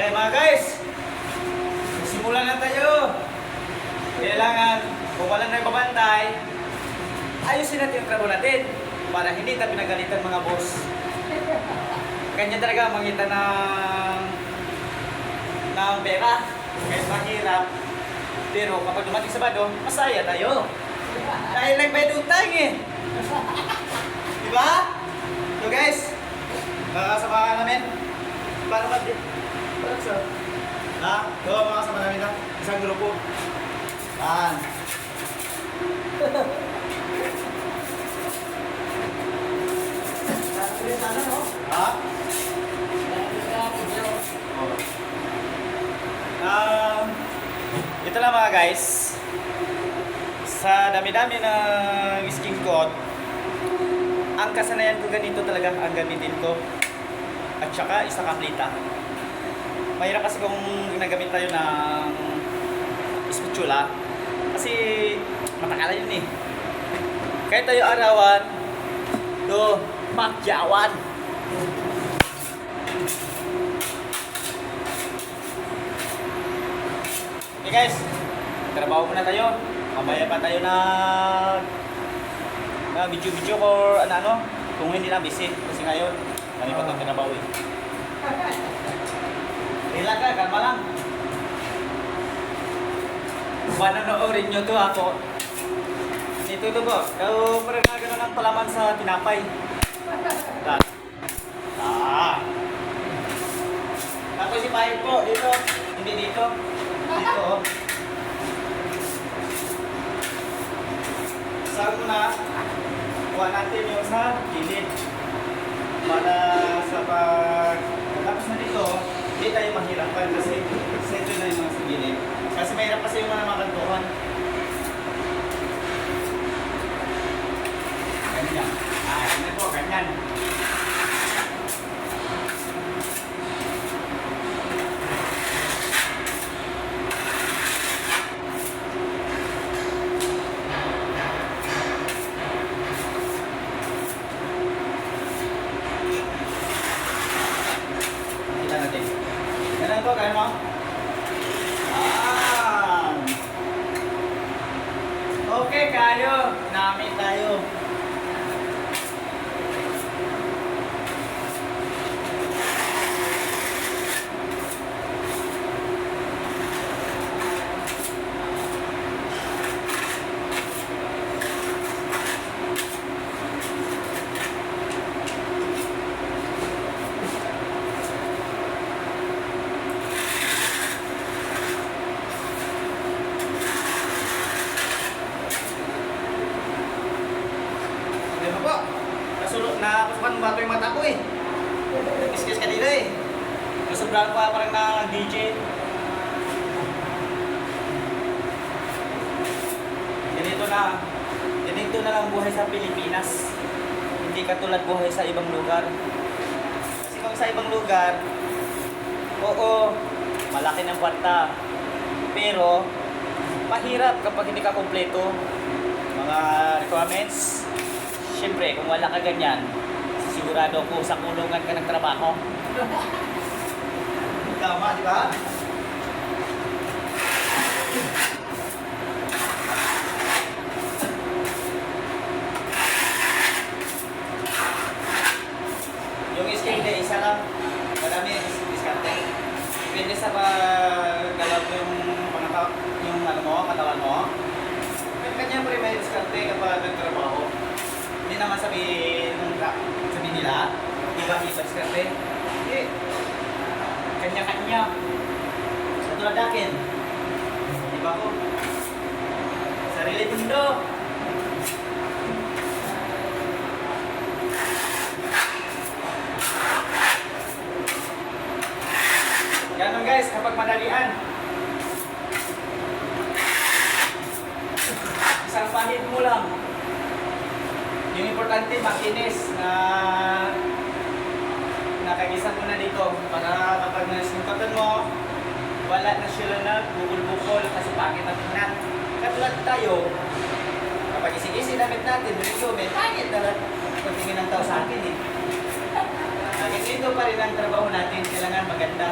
Okay mga guys, simulan na tayo. Kailangan, kung walang nagbabantay, ayusin natin yung trabaho natin para hindi tayo pinagalitan mga boss. Ganyan talaga mangitan ng pera. Kahit mahirap, pero kapag dumating Sabado, masaya tayo. Dahil nagbayad utang eh. Diba? So guys, makakasama namin. Paano ba din? Paano sa? Ha? So makakasama namin na isang grupo. Yan. Sana no? Ha? Ito lang mga guys. Sa dami-dami ng skin coat, ang kasanayan ko ganito talaga ang gamitin ko. At saka isa kaplita. Mahirap kasi kung ginagamit tayo ng spatula. Kasi matakalan yun eh. Kahit tayo arawan, do magyawan. Okay guys, trabaho muna tayo. Mamaya pa tayo na video-video or ano kung hindi na busy. Kasi ngayon, kami pa itong trabaho eh. Relax ka, kalma lang. Manonoorin nyo to ako. Ito po. Parang na gano'n ang palaman sa tinapay. Tapos si Pahit po, dito. Hindi dito. Dito oh. Saan mo na, kuha natin yung sa gilid. Para sa pagkatapos na dito, hindi tayo mahirapan kasi settle na yung mga sa gilid. Kasi mahirap kasi yung mga makantuhan. Ganyan. Ganyan po, ganyan. Kita natin. Ganyan po, ganyan mo. Okay kayo, namin tayo. Napasukan mo ba ito yung mata ko eh. Nag-kiss kanina eh. Nasobrahan pa parang na DJ. Ganito na lang buhay sa Pilipinas. Hindi katulad buhay sa ibang lugar. Kasi kung sa ibang lugar, oo, malaki ng kwarta. Pero, mahirap kapag hindi ka kompleto. Mga requirements. Siyempre, kung wala ka ganyan, sigurado ko sa kulungan ka nagtrabaho. Tama, di ba? Yung scale isa lang. Marami yung diskarte. Depende sa paggalaw mo yung ano mo, katawan mo. Kanya mo rin may diskarte kapag nagtrabaho. Hindi naman sabihin nila, iba-iba diskarte. Hindi. Kanya-kanya. Katulad akin. Iba ko. Sarili mundo. Ganun guys, kapag madalian. Isang pahid mo lang. Yung importante, makinis na nakagisa mo na dito para kapag nasimpatan mo, wala na sila na bukol-bukol kasi pangit na tingnan. Katulad tayo, kapag isig-isig damit natin, may pangit na pagtingin ng tao sa akin eh. Ganito pa rin ang trabaho natin, kailangan maganda.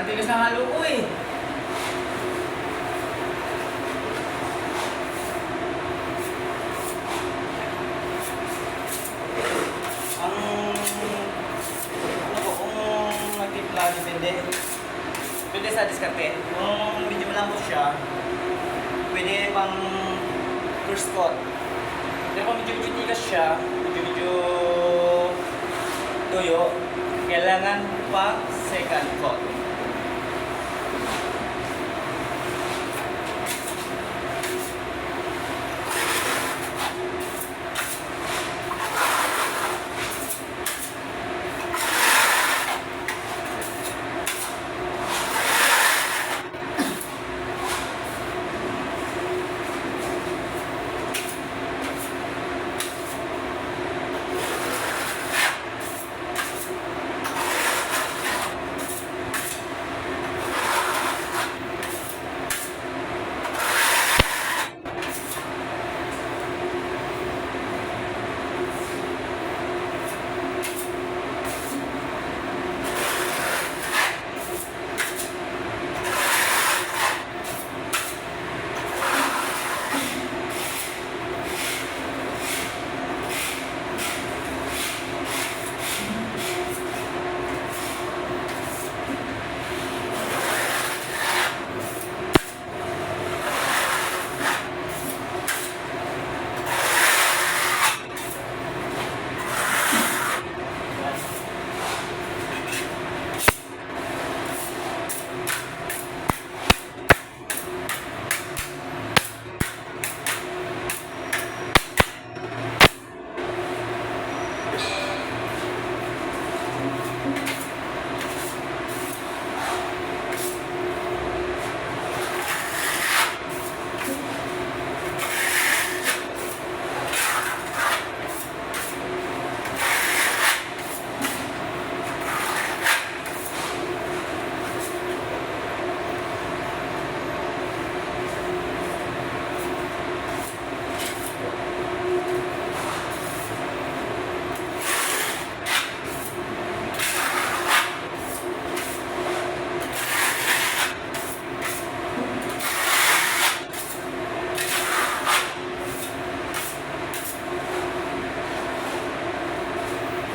Sobrang tigas ng halo ko eh. Ang ano po, kung nagtimpla, depende. Depende sa diskarte. Kung medyo malambot siya, pwede pang first coat. Pero kung medyo tigas siya, medyo tuyo, kailangan pa second coat.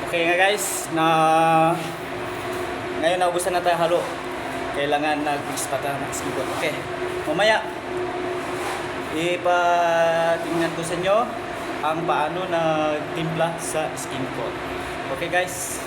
Okay nga guys, na ngayon naubusan na tayo halo. Kailangan nag-mix pa tayo ng skin coat. Okay, mamaya ipatingnan ko sa inyo ang paano nagtimpla sa skin coat. Okay guys.